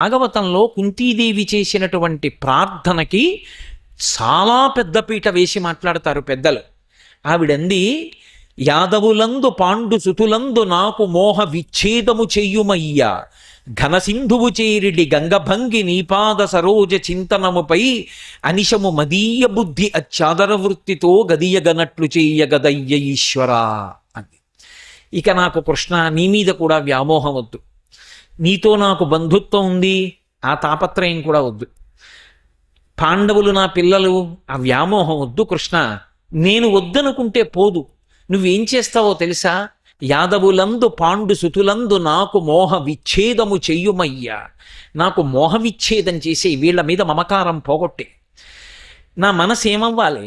భాగవతంలో కుంతీదేవి చేసినటువంటి ప్రార్థనకి చాలా పెద్దపీట వేసి మాట్లాడతారు పెద్దలు. ఆవిడంది, యాదవులందు పాండు సుతులందు నాకు మోహ విచ్ఛేదము చెయ్యుమయ్యా, ఘనసింధువు చేరిడి గంగభంగి నీపాద సరోజ చింతనముపై అనిశము మదీయ బుద్ధి అచ్చాదర వృత్తితో గదియగనట్లు చెయ్యగదయ్య ఈశ్వరా అంది. ఇక నాకు కృష్ణ నీ మీద కూడా వ్యామోహం వద్దు, నీతో నాకు బంధుత్వం ఉంది, ఆ తాపత్రయం కూడా వద్దు, పాండవులు నా పిల్లలు, ఆ వ్యామోహం వద్దు కృష్ణ. నేను వద్దనుకుంటే పోదు, నువ్వేం చేస్తావో తెలుసా? యాదవులందు పాండు సుతులందు నాకు మోహ విచ్ఛేదము చెయ్యుమయ్యా, నాకు మోహ విచ్ఛేదం చేసి వీళ్ళ మీద మమకారం పోగొట్టే. నా మనసు ఏమవ్వాలి?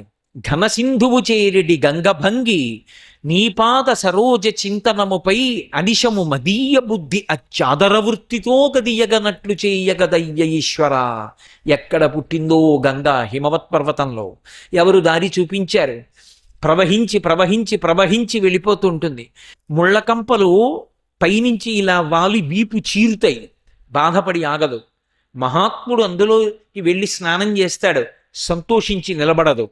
ఘనసింధువు చేరిడి గంగభంగి నీపాద సరోజ చింతనముపై అనిశము మదీయ బుద్ధి అచ్చాదర వృత్తితో గదియగనట్లు చేయగదయ్య ఈశ్వరా. ఎక్కడ పుట్టిందో గంగా? హిమవత్ పర్వతంలో. ఎవరు దారి చూపించారు? ప్రవహించి ప్రవహించి ప్రవహించి వెళ్ళిపోతుంటుంది. ముళ్ళకంపలు పైనుంచి ఇలా వాలి వీపు చీరుతాయి, బాధపడి ఆగదు. మహాత్ముడు అందులోకి వెళ్ళి స్నానం చేస్తాడు, సంతోషించి నిలబడదు.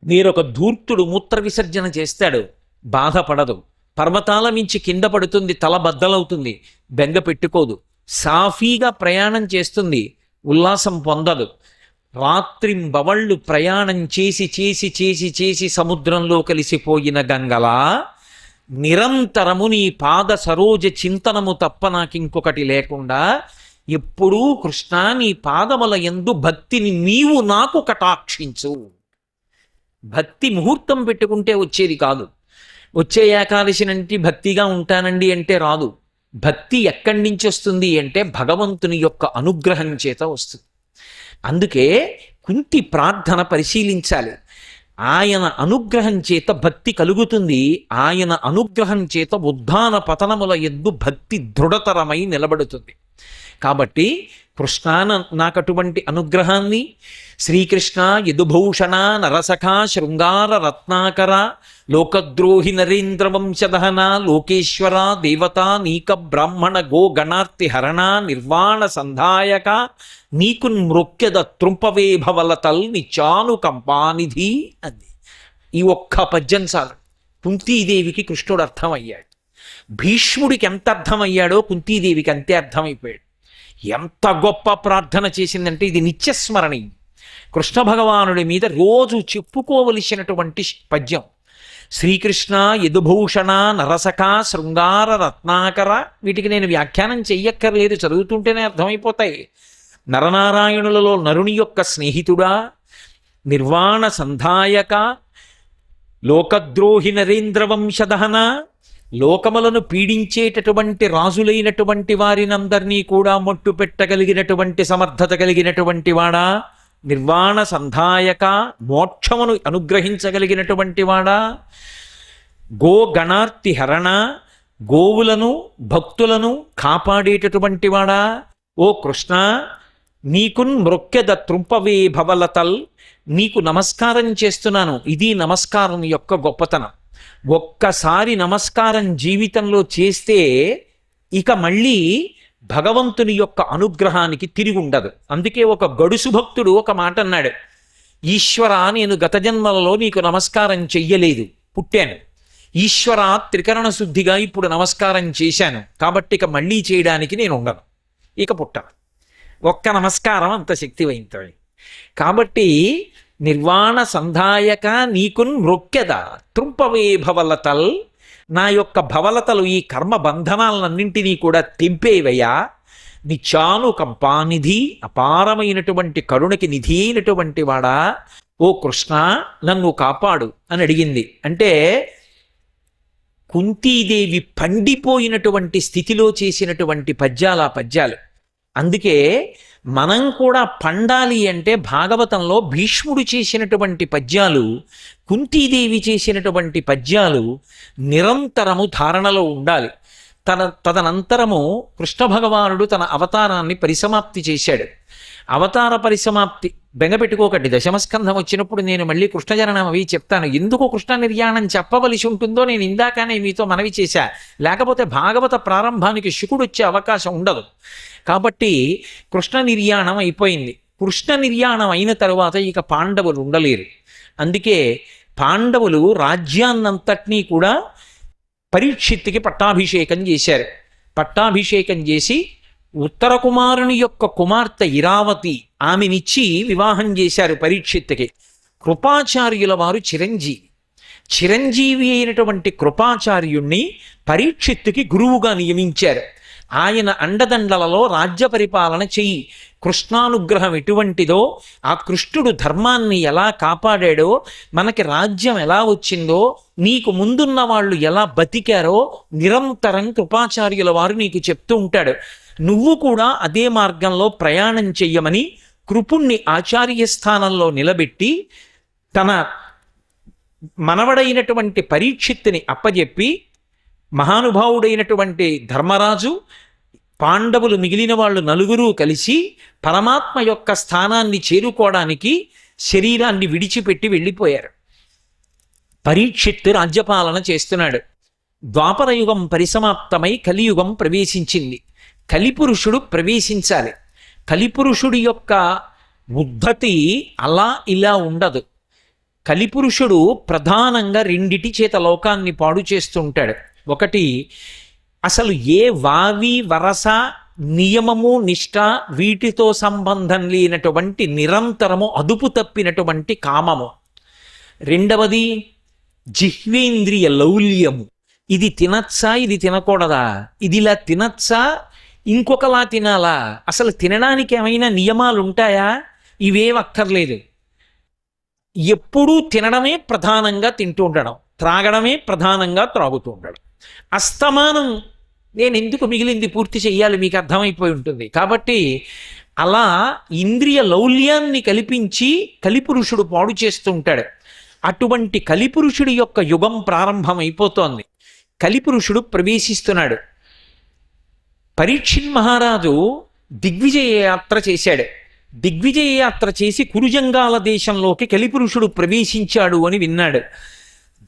వేరొక ధూర్తుడు మూత్ర విసర్జన చేస్తాడు, బాధపడదు. పర్వతాల మించి కింద పడుతుంది, తల బద్దలవుతుంది, బెంగ పెట్టుకోదు. సాఫీగా ప్రయాణం చేస్తుంది, ఉల్లాసం పొందదు. రాత్రింబవళ్ళు ప్రయాణం చేసి చేసి చేసి చేసి సముద్రంలో కలిసిపోయిన గంగలా నిరంతరము నీ పాద సరోజ చింతనము తప్ప నాకింకొకటి లేకుండా ఎప్పుడూ కృష్ణ నీ పాదముల యందు భక్తిని నీవు నాకు కటాక్షించు. భక్తి ముహూర్తం పెట్టుకుంటే వచ్చేది కాదు. వచ్చే ఏకాదశి నుండి భక్తిగా ఉంటానండి అంటే రాదు. భక్తి ఎక్కడి నుంచి వస్తుంది అంటే భగవంతుని యొక్క అనుగ్రహం చేత వస్తుంది. అందుకే కుంతి ప్రార్థన పరిశీలించాలి. ఆయన అనుగ్రహం చేత భక్తి కలుగుతుంది. ఆయన అనుగ్రహం చేత ఉద్ధాన పతనముల యందు భక్తి దృఢతరమై నిలబడుతుంది. కాబట్టి కృష్ణ నాకు అటువంటి అనుగ్రహాన్ని, శ్రీకృష్ణ యదుభూషణ నరసఖ శృంగార రత్నాకర లోకద్రోహి నరేంద్ర వంశదహన లోకేశ్వర దేవత నీక బ్రాహ్మణ గో గణార్తి హరణ నిర్వాణ సంధాయక నీకు మృక్యద త్రుంపవే భవలతల్ నిచాను కంపానిధి అంది. ఈ ఒక్క పద్యం చాలు. కుంతీదేవికి కృష్ణుడు అర్థమయ్యాడు. భీష్ముడికి ఎంత అర్థమయ్యాడో కుంతీదేవికి అంతే అర్థమైపోయాడు. ఎంత గొప్ప ప్రార్థన చేసిందంటే ఇది నిత్యస్మరణి. కృష్ణ భగవానుడి మీద రోజు చెప్పుకోవలసినటువంటి పద్యం. శ్రీకృష్ణ యదుభూషణ నరసఖ శృంగార రత్నాకర, వీటికి నేను వ్యాఖ్యానం చెయ్యక్కర్లేదు, చదువుతుంటేనే అర్థమైపోతాయి. నరనారాయణులలో నరుని యొక్క స్నేహితుడా, నిర్వాణ సంధాయక, లోకద్రోహి నరేంద్ర వంశదహన, లోకములను పీడించేటటువంటి రాజులైనటువంటి వారినందరినీ కూడా మట్టు పెట్టగలిగినటువంటి సమర్థత కలిగినటువంటి వాడా, నిర్వాణ సంధాయక, మోక్షమును అనుగ్రహించగలిగినటువంటి వాడా, గో గణార్తి హరణ, గోవులను భక్తులను కాపాడేటటువంటి వాడా, ఓ కృష్ణ నీకున్ మృక్యద త్రుంపవే భవలతల్, నీకు నమస్కారం చేస్తున్నాను. ఇది నమస్కారం యొక్క గొప్పతనం. ఒక్కసారి నమస్కారం జీవితంలో చేస్తే ఇక మళ్ళీ భగవంతుని యొక్క అనుగ్రహానికి తిరిగి ఉండదు. అందుకే ఒక గడుసు భక్తుడు ఒక మాట అన్నాడు, ఈశ్వర నేను గత జన్మలలో నీకు నమస్కారం చెయ్యలేదు, పుట్టాను. ఈశ్వర త్రికరణ శుద్ధిగా ఇప్పుడు నమస్కారం చేశాను, కాబట్టి ఇక మళ్ళీ చేయడానికి నేను ఉండను, ఇక పుట్టను. ఒక్క నమస్కారం అంత శక్తివంతమే. కాబట్టి నిర్వాణ సంధాయక నీకున్ మృక్యద త్రుంపవే భవలతల్, నా యొక్క భవలతలు ఈ కర్మ బంధనాలన్నింటినీ కూడా తెంపేవయ్యా. నిచాను కంపానిధి, అపారమైనటువంటి కరుణకి నిధి అయినటువంటి వాడా, ఓ కృష్ణ నన్ను కాపాడు అని అడిగింది. అంటే కుంతీదేవి పండిపోయినటువంటి స్థితిలో చేసినటువంటి పద్యాలు. అందుకే మనం కూడా పండాలి అంటే భాగవతంలో భీష్ముడు చేసినటువంటి పద్యాలు, కుంతీదేవి చేసినటువంటి పద్యాలు నిరంతరము ధారణలో ఉండాలి. తదనంతరము కృష్ణ భగవానుడు తన అవతారాన్ని పరిసమాప్తి చేశాడు. అవతార పరిసమాప్తి బెంగ పెట్టుకోకండి. దశమస్కంధం వచ్చినప్పుడు నేను మళ్ళీ కృష్ణజననం అవి చెప్తాను. ఎందుకు కృష్ణ నిర్యాణం చెప్పవలసి ఉంటుందో నేను ఇందాకనే మీతో మనవి చేశా. లేకపోతే భాగవత ప్రారంభానికి శుకుడు వచ్చే అవకాశం ఉండదు. కాబట్టి కృష్ణ నిర్యాణం అయిపోయింది. కృష్ణ నిర్యాణం అయిన తరువాత ఇక పాండవులు ఉండలేరు. అందుకే పాండవులు రాజ్యాన్నంతటినీ కూడా పరీక్షిత్తుకి పట్టాభిషేకం చేశారు. పట్టాభిషేకం చేసి ఉత్తర కుమారుని యొక్క కుమార్తె ఇరావతి ఆమెనిచ్చి వివాహం చేశారు పరీక్షిత్తుకి. కృపాచార్యుల వారు చిరంజీవి అయినటువంటి కృపాచార్యుణ్ణి పరీక్షిత్తుకి గురువుగా నియమించారు. ఆయన అండదండలలో రాజ్య పరిపాలన చెయ్యి. కృష్ణానుగ్రహం ఎటువంటిదో, ఆ కృష్ణుడు ధర్మాన్ని ఎలా కాపాడాడో, మనకి రాజ్యం ఎలా వచ్చిందో, నీకు ముందున్న వాళ్ళు ఎలా బతికారో నిరంతరం కృపాచార్యుల వారు నీకు చెప్తూ ఉంటాడు. నువ్వు కూడా అదే మార్గంలో ప్రయాణం చెయ్యమని కృపుణ్ణి ఆచార్య స్థానంలో నిలబెట్టి తన మనవడైనటువంటి పరీక్షిత్తుని అప్పజెప్పి మహానుభావుడైనటువంటి ధర్మరాజు, పాండవులు మిగిలిన వాళ్ళు నలుగురు కలిసి పరమాత్మ యొక్క స్థానాన్ని చేరుకోవడానికి శరీరాన్ని విడిచిపెట్టి వెళ్ళిపోయారు. పరీక్షిత్తు రాజ్యపాలన చేస్తున్నాడు. ద్వాపరయుగం పరిసమాప్తమై కలియుగం ప్రవేశించింది. కలిపురుషుడు ప్రవేశించాలి. కలిపురుషుడి యొక్క ఉద్ధతి అలా ఇలా ఉండదు. కలిపురుషుడు ప్రధానంగా రెండిటి చేత లోకాన్ని పాడు చేస్తుంటాడు. ఒకటి, అసలు ఏ వావి వరస నియమము నిష్ఠ వీటితో సంబంధం లేనటువంటి నిరంతరము అదుపు తప్పినటువంటి కామము. రెండవది జిహ్వేంద్రియ లౌల్యము. ఇది తినచ్చా, ఇది తినకూడదా, ఇది ఇలా తినచ్చా, ఇంకొకలా తినాలా, అసలు తినడానికి ఏమైనా నియమాలు ఉంటాయా, ఇవేం అక్కర్లేదు. ఎప్పుడూ తినడమే ప్రధానంగా తింటూ ఉండడం, త్రాగడమే ప్రధానంగా త్రాగుతూ ఉండడం. అస్తమానం నేను ఎందుకు మిగిలింది పూర్తి చెయ్యాలి, మీకు అర్థమైపోయి ఉంటుంది. కాబట్టి అలా ఇంద్రియ లౌల్యాన్ని కల్పించి కలిపురుషుడు పాడు చేస్తుంటాడు. అటువంటి కలిపురుషుడి యొక్క యుగం ప్రారంభమైపోతోంది. కలిపురుషుడు ప్రవేశిస్తున్నాడు. పరీక్షిత్ మహారాజు దిగ్విజయ యాత్ర చేశాడు. దిగ్విజయ యాత్ర చేసి కురుజంగాల దేశంలోకి కలిపురుషుడు ప్రవేశించాడు అని విన్నాడు.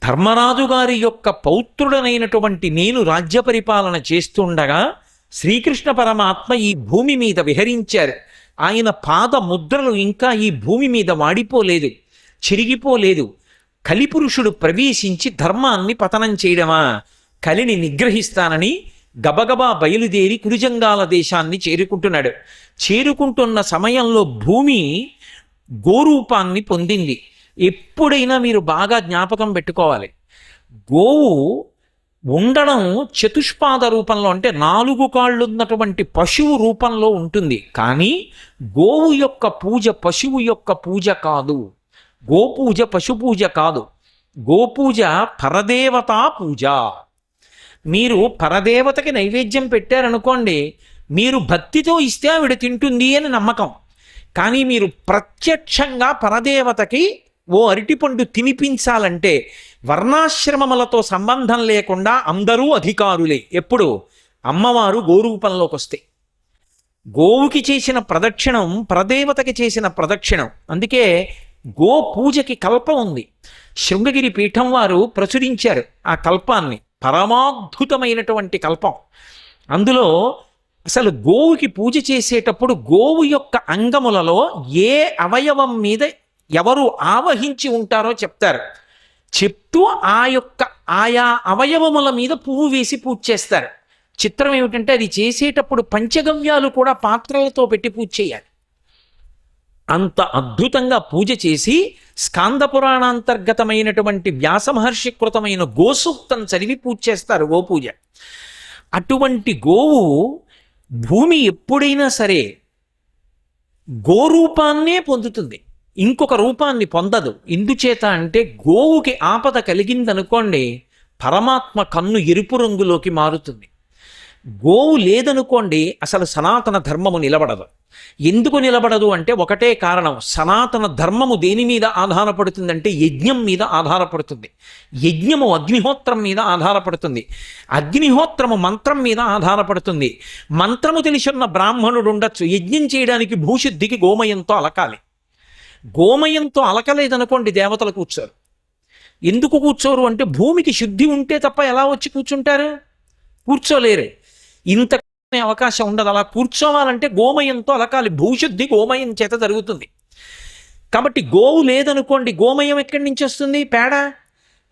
ధర్మరాజు గారి యొక్క పౌత్రుడనైనటువంటి నేను రాజ్య పరిపాలన చేస్తుండగా శ్రీకృష్ణ పరమాత్మ ఈ భూమి మీద విహరించారు. ఆయన పాద ముద్రలు ఇంకా ఈ భూమి మీద వాడిపోలేదు, చిరిగిపోలేదు. కలిపురుషుడు ప్రవేశించి ధర్మాన్ని పతనం చేయడమా, కలిని నిగ్రహిస్తానని గబగబా బయలుదేరి కురుజంగాల దేశాన్ని చేరుకుంటున్నాడు. చేరుకుంటున్న సమయంలో భూమి గోరూపాన్ని పొందింది. ఎప్పుడైనా మీరు బాగా జ్ఞాపకం పెట్టుకోవాలి, గోవు ఉండడం చతుష్పాద రూపంలో, అంటే 4 కాళ్ళు ఉన్నటువంటి పశువు రూపంలో ఉంటుంది. కానీ గోవు యొక్క పూజ పశువు యొక్క పూజ కాదు. గోపూజ పశుపూజ కాదు. గోపూజ పరదేవతా పూజ. మీరు పరదేవతకి నైవేద్యం పెట్టారనుకోండి, మీరు భక్తితో ఇస్తే ఆవిడ తింటుంది అని నమ్మకం. కానీ మీరు ప్రత్యక్షంగా పరదేవతకి ఓ అరటిపండు తినిపించాలంటే వర్ణాశ్రమములతో సంబంధం లేకుండా అందరూ అధికారులే. ఎప్పుడు అమ్మవారు గోరూపంలోకి వస్తే గోవుకి చేసిన ప్రదక్షిణం పరదేవతకి చేసిన ప్రదక్షిణం. అందుకే గో పూజకి కల్పం ఉంది. శృంగగిరి పీఠం వారు ప్రచురించారు ఆ కల్పాన్ని. పరమాద్భుతమైనటువంటి కల్పం. అందులో అసలు గోవుకి పూజ చేసేటప్పుడు గోవు యొక్క అంగములలో ఏ అవయవం మీద ఎవరు ఆవహించి ఉంటారో చెప్తారు. చెప్తూ ఆయా అవయవముల మీద పువ్వు వేసి పూజ చేస్తారు. చిత్రం ఏమిటంటే అది చేసేటప్పుడు పంచగవ్యాలు కూడా పాత్రలతో పెట్టి పూజ చేయాలి. అంత అద్భుతంగా పూజ చేసి స్కాంద పురాణాంతర్గతమైనటువంటి వ్యాస మహర్షి కృతమైన గోసూక్తం చదివి పూజ చేస్తారు గోపూజ. అటువంటి గోవు భూమి ఎప్పుడైనా సరే గోరూపాన్నే పొందుతుంది, ఇంకొక రూపాన్ని పొందదు. ఎందుచేత అంటే గోవుకి ఆపద కలిగిందనుకోండి, పరమాత్మ కన్ను ఎరుపు రంగులోకి మారుతుంది. గోవు లేదనుకోండి, అసలు సనాతన ధర్మము నిలబడదు. ఎందుకు నిలబడదు అంటే ఒకటే కారణం, సనాతన ధర్మము దేని మీద ఆధారపడుతుందంటే యజ్ఞం మీద ఆధారపడుతుంది. యజ్ఞము అగ్నిహోత్రం మీద ఆధారపడుతుంది. అగ్నిహోత్రము మంత్రం మీద ఆధారపడుతుంది. మంత్రము తెలిసిన బ్రాహ్మణుడు ఉండొచ్చు, యజ్ఞం చేయడానికి భూశుద్ధికి గోమయంతో అలకాలి. గోమయంతో అలకలేదనుకోండి దేవతలు కూర్చోరు. ఎందుకు కూర్చోరు అంటే భూమికి శుద్ధి ఉంటే తప్ప ఎలా వచ్చి కూర్చుంటారు? కూర్చోలేరు. ఇంత అవకాశం ఉండదు. అలా కూర్చోవాలంటే గోమయంతో అలకాలి. భూశుద్ధి గోమయం చేత జరుగుతుంది. కాబట్టి గోవు లేదనుకోండి, గోమయం ఎక్కడి నుంచి వస్తుంది? పేడ.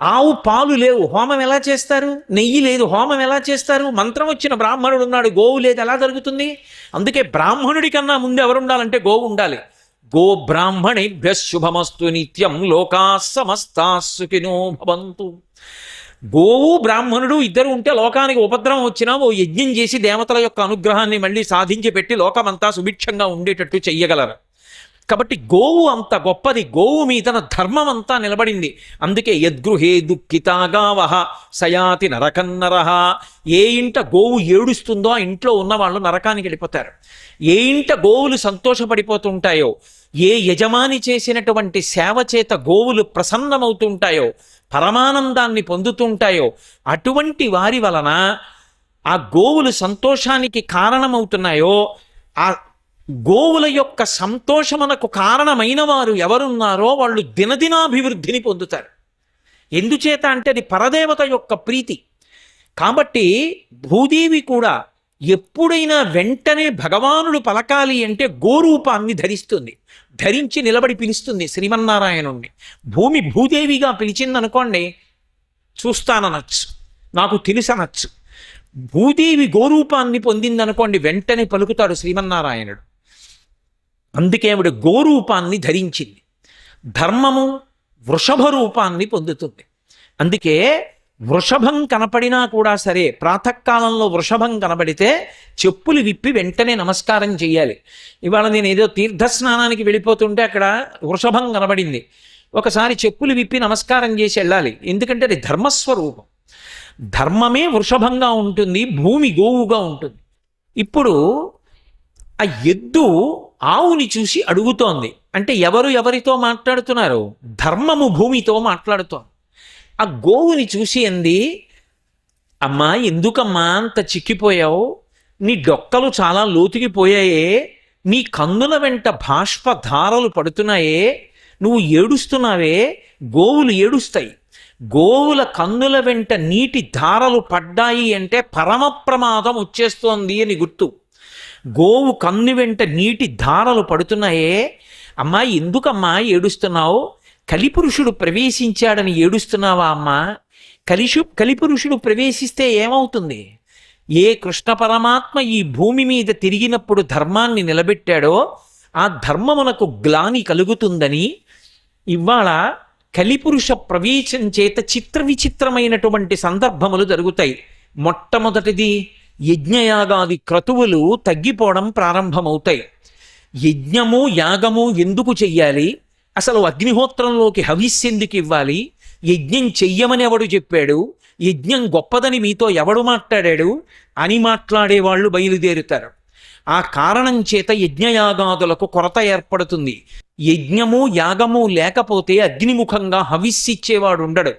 ఆవు పాలు లేవు, హోమం ఎలా చేస్తారు? నెయ్యి లేదు, హోమం ఎలా చేస్తారు? మంత్రం వచ్చిన బ్రాహ్మణుడు ఉన్నాడు, గోవు లేదు, ఎలా జరుగుతుంది? అందుకే బ్రాహ్మణుడి కన్నా ముందు ఎవరు ఉండాలంటే గోవు ఉండాలి. గో బ్రాహ్మణేభ్య శుభమస్తు నిత్యం లోకా సమస్తా సుఖినో భవంతు. గోవు బ్రాహ్మణుడు ఇద్దరు ఉంటే లోకానికి ఉపద్రవం వచ్చినా ఓ యజ్ఞం చేసి దేవతల యొక్క అనుగ్రహాన్ని మళ్ళీ సాధించి పెట్టి లోకమంతా సుభిక్షంగా ఉండేటట్టు చెయ్యగలరు. కాబట్టి గోవు అంత గొప్పది. గోవు మీద ధర్మం అంతా నిలబడింది. అందుకే యద్గృహే దుఃఖితాగావహ సయాతి నరకన్నరహ. ఏ ఇంట గోవు ఏడుస్తుందో ఆ ఇంట్లో ఉన్న వాళ్ళు నరకానికి వెళ్ళిపోతారు. ఏ ఇంట గోవులు సంతోషపడిపోతుంటాయో, ఏ యజమాని చేసినటువంటి సేవ చేత గోవులు ప్రసన్నమవుతుంటాయో, పరమానందాన్ని పొందుతుంటాయో, అటువంటి వారి వలన ఆ గోవులు సంతోషానికి కారణమవుతున్నాయో, ఆ గోవుల యొక్క సంతోషమునకు కారణమైన వారు ఎవరున్నారో వాళ్ళు దినదినాభివృద్ధిని పొందుతారు. ఎందుచేత అంటే అది పరదేవత యొక్క ప్రీతి. కాబట్టి భూదేవి కూడా ఎప్పుడైనా వెంటనే భగవానుడు పలకాలి అంటే గోరూపాన్ని ధరిస్తుంది. ధరించి నిలబడి పిలుస్తుంది శ్రీమన్నారాయణుణ్ణి. భూమి భూదేవిగా పిలిచిందనుకోండి, చూస్తాననొచ్చు, నాకు తెలుసనొచ్చు. భూదేవి గోరూపాన్ని పొందిందనుకోండి, వెంటనే పలుకుతాడు శ్రీమన్నారాయణుడు. అందుకే ఆవిడ గోరూపాన్ని ధరించింది. ధర్మము వృషభ రూపాన్ని పొందుతుంది. అందుకే వృషభం కనపడినా కూడా సరే, ప్రాతకాలంలో వృషభం కనబడితే చెప్పులు విప్పి వెంటనే నమస్కారం చేయాలి. ఇవాళ నేను ఏదో తీర్థస్నానానికి వెళ్ళిపోతుంటే అక్కడ వృషభం కనబడింది, ఒకసారి చెప్పులు విప్పి నమస్కారం చేసి వెళ్ళాలి. ఎందుకంటే అది ధర్మస్వరూపం. ధర్మమే వృషభంగా ఉంటుంది, భూమి గోవుగా ఉంటుంది. ఇప్పుడు ఆ ఎద్దు ఆవుని చూసి అడుగుతోంది అంటే ఎవరు ఎవరితో మాట్లాడుతున్నారు? ధర్మము భూమితో మాట్లాడుతోంది. ఆ గోవుని చూసి అంది, అమ్మా ఎందుకమ్మా అంత చిక్కిపోయావు? నీ డొక్కలు చాలా లోతుకిపోయాయే, నీ కన్నుల వెంట బాష్పధారలు పడుతున్నాయే, నువ్వు ఏడుస్తున్నావే. గోవులు ఏడుస్తాయి. గోవుల కన్నుల వెంట నీటి ధారలు పడ్డాయి అంటే పరమ ప్రమాదం వచ్చేస్తోంది అని గుర్తు. గోవు కన్ను వెంట నీటి ధారలు పడుతున్నాయే, అమ్మా ఎందుకమ్మా ఏడుస్తున్నావు? కలిపురుషుడు ప్రవేశించాడని ఏడుస్తున్నావా అమ్మా? కలిపురుషుడు ప్రవేశిస్తే ఏమవుతుంది? ఏ కృష్ణ పరమాత్మ ఈ భూమి మీద తిరిగినప్పుడు ధర్మాన్ని నిలబెట్టాడో ఆ ధర్మమునకు గ్లాని కలుగుతుందని ఇవాళ కలిపురుష ప్రవేశం చేత చిత్ర విచిత్రమైనటువంటి సందర్భములు జరుగుతాయి. మొట్టమొదటిది యజ్ఞయాగాది క్రతువులు తగ్గిపోవడం ప్రారంభమవుతాయి. యజ్ఞము యాగము ఎందుకు చెయ్యాలి? అసలు అగ్నిహోత్రంలోకి హవిస్సెందుకు ఇవ్వాలి? యజ్ఞం చెయ్యమని ఎవడు చెప్పాడు? యజ్ఞం గొప్పదని మీతో ఎవడు మాట్లాడాడు అని మాట్లాడేవాళ్ళు బయలుదేరుతారు. ఆ కారణం చేత యజ్ఞయాగాదులకు కొరత ఏర్పడుతుంది. యజ్ఞము యాగము లేకపోతే అగ్నిముఖంగా హవిస్సిచ్చేవాడు ఉండడు.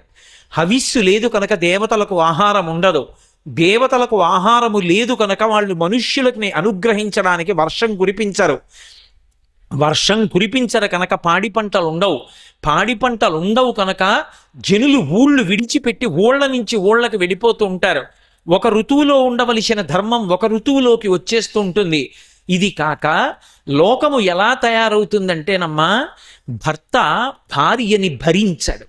హవిస్సు లేదు కనుక దేవతలకు ఆహారం ఉండదు. దేవతలకు ఆహారము లేదు కనుక వాళ్ళు మనుష్యులని అనుగ్రహించడానికి వర్షం కురిపించరు. వర్షం కురిపించరు కనుక పాడి పంటలు ఉండవు. పాడి పంటలు ఉండవు కనుక జనులు ఊళ్ళు విడిచిపెట్టి ఊళ్ళ నుంచి ఊళ్ళకి వెళ్ళిపోతూ ఉంటారు. ఒక ఋతువులో ఉండవలసిన ధర్మం ఒక ఋతువులోకి వచ్చేస్తూ ఉంటుంది. ఇది కాక లోకము ఎలా తయారవుతుందంటేనమ్మా, భర్త భార్యని భరించాడు.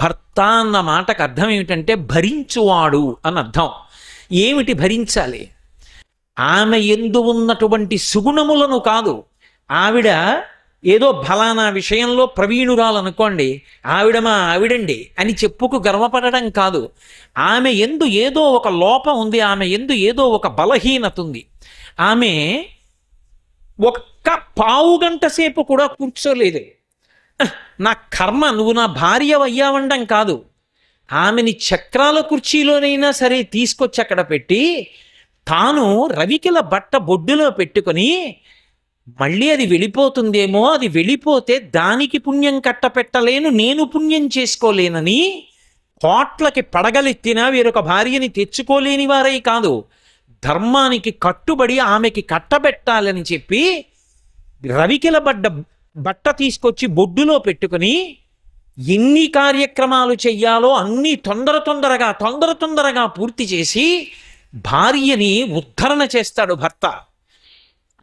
భర్త అన్న మాటకు అర్థం ఏమిటంటే భరించువాడు అని అర్థం. ఏమిటి భరించాలి? ఆమె యందు ఉన్నటువంటి సుగుణములను కాదు. ఆవిడ ఏదో ఫలానా విషయంలో ప్రవీణురాలనుకోండి, ఆవిడ మా ఆవిడండి అని చెప్పుకు గర్వపడడం కాదు. ఆమె యందు ఏదో ఒక లోపం ఉంది, ఆమె యందు ఏదో ఒక బలహీనత ఉంది. ఆమె ఒక్క పావు గంట సేపు కూడా కూర్చోలేదు. నా కర్మ, నువ్వు నా భార్య అయ్యావండం కాదు. ఆమెని చక్రాల కుర్చీలోనైనా సరే తీసుకొచ్చి అక్కడ పెట్టి తాను రవికిల బట్ట బొడ్డులో పెట్టుకొని మళ్ళీ అది వెళ్ళిపోతుందేమో, అది వెళ్ళిపోతే దానికి పుణ్యం కట్టపెట్టలేను, నేను పుణ్యం చేసుకోలేనని కోట్లకి పడగలెత్తినా వేరొక భార్యని తెచ్చుకోలేని వారై కాదు, ధర్మానికి కట్టుబడి ఆమెకి కట్టబెట్టాలని చెప్పి రవికిల బట్ట తీసుకొచ్చి బొడ్డులో పెట్టుకుని ఎన్ని కార్యక్రమాలు చెయ్యాలో అన్నీ తొందరగా పూర్తి చేసి భార్యని ఉద్ధరణ చేస్తాడు భర్త.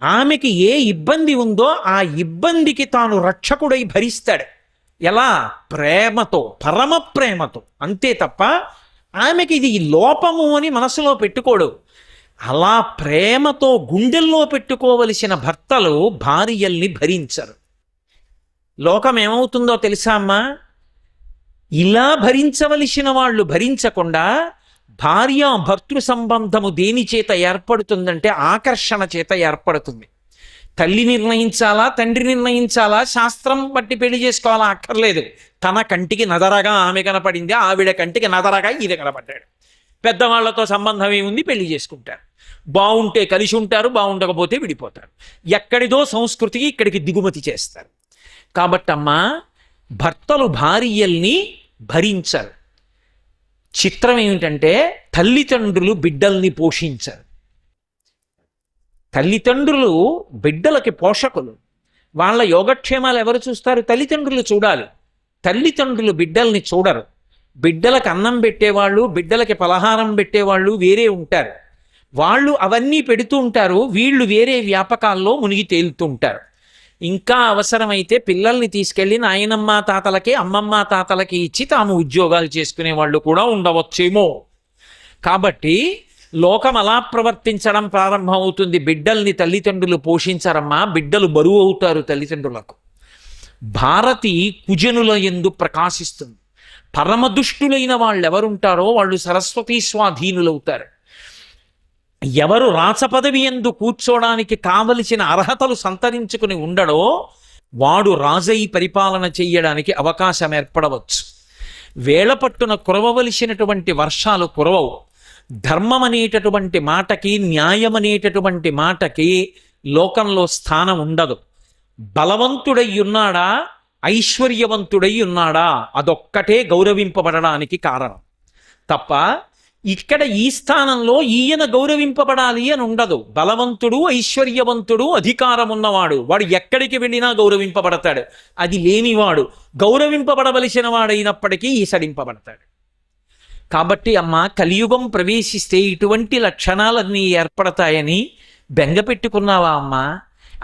ఆమెకి ఏ ఇబ్బంది ఉందో ఆ ఇబ్బందికి తాను రక్షకుడై భరిస్తాడు. ఎలా? ప్రేమతో, పరమ ప్రేమతో. అంతే తప్ప ఆమెకి ఇది లోపము అని మనసులో పెట్టుకోడు. అలా ప్రేమతో గుండెల్లో పెట్టుకోవలసిన భర్తలు భార్యల్ని భరించరు. లోకం ఏమవుతుందో తెలుసా అమ్మా? ఇలా భరించవలసిన వాళ్ళు భరించకుండా భార్య భర్తృ సంబంధము దేని చేత ఏర్పడుతుందంటే ఆకర్షణ చేత ఏర్పడుతుంది. తల్లి నిర్ణయించాలా, తండ్రి నిర్ణయించాలా, శాస్త్రం బట్టి పెళ్లి చేసుకోవాలా అక్కర్లేదు. తన కంటికి నదరగా ఆమె కనపడింది, ఆవిడ కంటికి నదరగా ఈయన కనపడ్డాడు. పెద్దవాళ్లతో సంబంధం ఏముంది, పెళ్లి చేసుకుంటారు. బాగుంటే కలిసి ఉంటారు, బాగుండకపోతే విడిపోతారు. ఎక్కడిదో సంస్కృతికి ఇక్కడికి దిగుమతి చేస్తారు. కాబట్టమ్మా భర్తలు భార్యల్ని భరించరు. చిత్రం ఏమిటంటే తల్లిదండ్రులు బిడ్డల్ని పోషించరు. తల్లిదండ్రులు బిడ్డలకి పోషకులు. వాళ్ళ యోగక్షేమాలు ఎవరు చూస్తారు? తల్లిదండ్రులు చూడాలి. తల్లిదండ్రులు బిడ్డల్ని చూడరు. బిడ్డలకు అన్నం పెట్టేవాళ్ళు, బిడ్డలకి పలహారం పెట్టేవాళ్ళు వేరే ఉంటారు. వాళ్ళు అవన్నీ పెడుతూ ఉంటారు, వీళ్ళు వేరే వ్యాపకాల్లో మునిగి తేలుతూ ఉంటారు. ఇంకా అవసరమైతే పిల్లల్ని తీసుకెళ్ళి నాయనమ్మ తాతలకి, అమ్మమ్మ తాతలకి ఇచ్చి తాము ఉద్యోగాలు చేసుకునే వాళ్ళు కూడా ఉండవచ్చేమో. కాబట్టి లోకం అలా ప్రవర్తించడం ప్రారంభమవుతుంది. బిడ్డల్ని తల్లిదండ్రులు పోషించరమ్మా, బిడ్డలు బరువు అవుతారు తల్లిదండ్రులకు. భారతి కుజనుల యందు ప్రకాశిస్తుంది. పరమదుష్టులైన వాళ్ళు ఎవరుంటారో వాళ్ళు సరస్వతీ స్వాధీనులవుతారు. ఎవరు రాచపదవి యందు కూర్చోడానికి కావలసిన అర్హతలు సంతరించుకుని ఉండడో వాడు రాజై పరిపాలన చెయ్యడానికి అవకాశం ఏర్పడవచ్చు. వేళపట్టున కురవవలసినటువంటి వర్షాలు కురవవు. ధర్మం అనేటటువంటి మాటకి, న్యాయం అనేటటువంటి మాటకి లోకంలో స్థానం ఉండదు. బలవంతుడై ఉన్నాడా, ఐశ్వర్యవంతుడై ఉన్నాడా, అదొక్కటే గౌరవింపబడడానికి కారణం తప్ప ఇక్కడ ఈ స్థానంలో ఈయన గౌరవింపబడాలి అని ఉండదు. బలవంతుడు, ఐశ్వర్యవంతుడు, అధికారం ఉన్నవాడు వాడు ఎక్కడికి వెళ్ళినా గౌరవింపబడతాడు. అది లేనివాడు గౌరవింపబడవలసిన వాడైనప్పటికీ ఈసడింపబడతాడు. కాబట్టి అమ్మ, కలియుగం ప్రవేశిస్తే ఇటువంటి లక్షణాలన్నీ ఏర్పడతాయని బెంగ పెట్టుకున్నావా అమ్మ?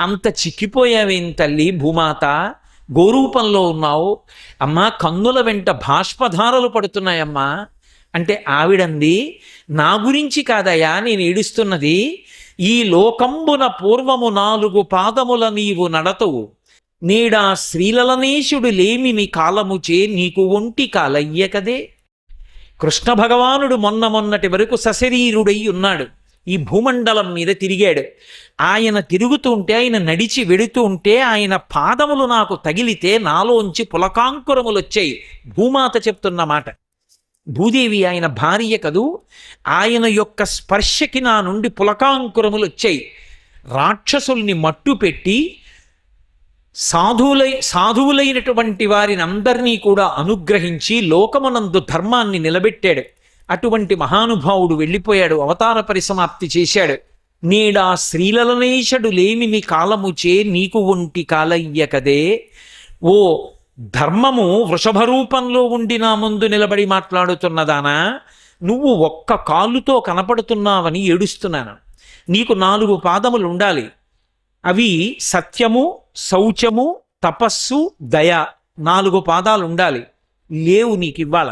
అంత చిక్కిపోయావేం తల్లి భూమాత? గోరూపంలో ఉన్నావు అమ్మా, కన్నుల వెంట బాష్పధారలు పడుతున్నాయమ్మా అంటే ఆవిడంది, నా గురించి కాదయా నేను ఏడుస్తున్నది, ఈ లోకంబున పూర్వము 4 పాదముల నీవు నడతవు, నేడా శ్రీలలనేశుడు లేమిని కాలముచే నీకు ఒంటి కాలయ్య కదే. కృష్ణ భగవానుడు మొన్నటి వరకు సశరీరుడై ఉన్నాడు. ఈ భూమండలం మీద తిరిగాడు. ఆయన తిరుగుతూ ఉంటే, ఆయన నడిచి వెడుతూ ఉంటే ఆయన పాదములు నాకు తగిలితే నాలోంచి పులకాంకురములు వచ్చాయి. భూమాత చెప్తున్న మాట. భూదేవి ఆయన భార్య కదూ, ఆయన యొక్క స్పర్శకి నా నుండి పులకాంకురములు వచ్చాయి. రాక్షసుల్ని మట్టు పెట్టి సాధువులైనటువంటి వారిని అందరినీ కూడా అనుగ్రహించి లోకమునందు ధర్మాన్ని నిలబెట్టాడు. అటువంటి మహానుభావుడు వెళ్ళిపోయాడు, అవతార పరిసమాప్తి చేశాడు. నేడా శ్రీలలనేశడు లేమిని కాలముచే నీకు ఒంటి కాలయ్య కదే. ఓ ధర్మము వృషభ రూపంలో ఉండి నా ముందు నిలబడి మాట్లాడుతున్నదానా, నువ్వు ఒక్క కాలుతో కనపడుతున్నావని ఏడుస్తున్నాను. నీకు 4 పాదములు ఉండాలి. అవి సత్యము, శౌచము, తపస్సు, దయ. 4 పాదాలు ఉండాలి. లేవు నీకు ఇవ్వాల.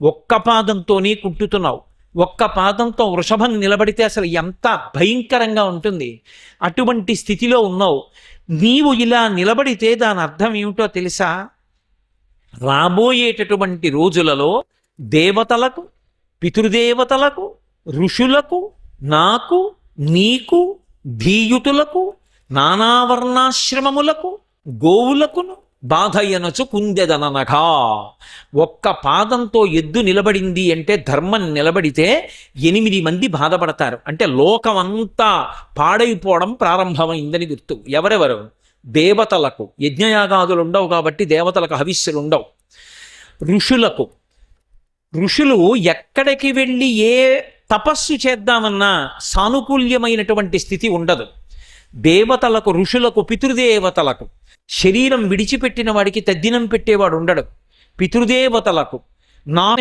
ఒక్క పాదంతోనే కుంటుతున్నావు. ఒక్క పాదంతో వృషభం నిలబడితే అసలు ఎంత భయంకరంగా ఉంటుంది. అటువంటి స్థితిలో ఉన్నావు. నీవు ఇలా నిలబడితే దాని అర్థం ఏమిటో తెలుసా? రాబోయేటటువంటి రోజులలో దేవతలకు, పితృదేవతలకు, ఋషులకు, నాకు, నీకు, ధీయుతులకు, నానావర్ణాశ్రమములకు, గోవులకును బాధయనచు కుందెదననగా. ఒక్క పాదంతో ఎద్దు నిలబడింది అంటే, ధర్మం నిలబడితే 8 మంది బాధపడతారు. అంటే లోకమంతా పాడైపోవడం ప్రారంభమైందని గుర్తు. ఎవరెవరు? దేవతలకు యజ్ఞయాగాదులు ఉండవు కాబట్టి దేవతలకు హవిస్సులు ఉండవు. ఋషులు ఎక్కడికి వెళ్ళి ఏ తపస్సు చేద్దామన్నా సానుకూల్యమైనటువంటి స్థితి ఉండదు. దేవతలకు, ఋషులకు, పితృదేవతలకు, శరీరం విడిచిపెట్టిన వాడికి తద్దినం పెట్టేవాడు ఉండడు. పితృదేవతలకు నా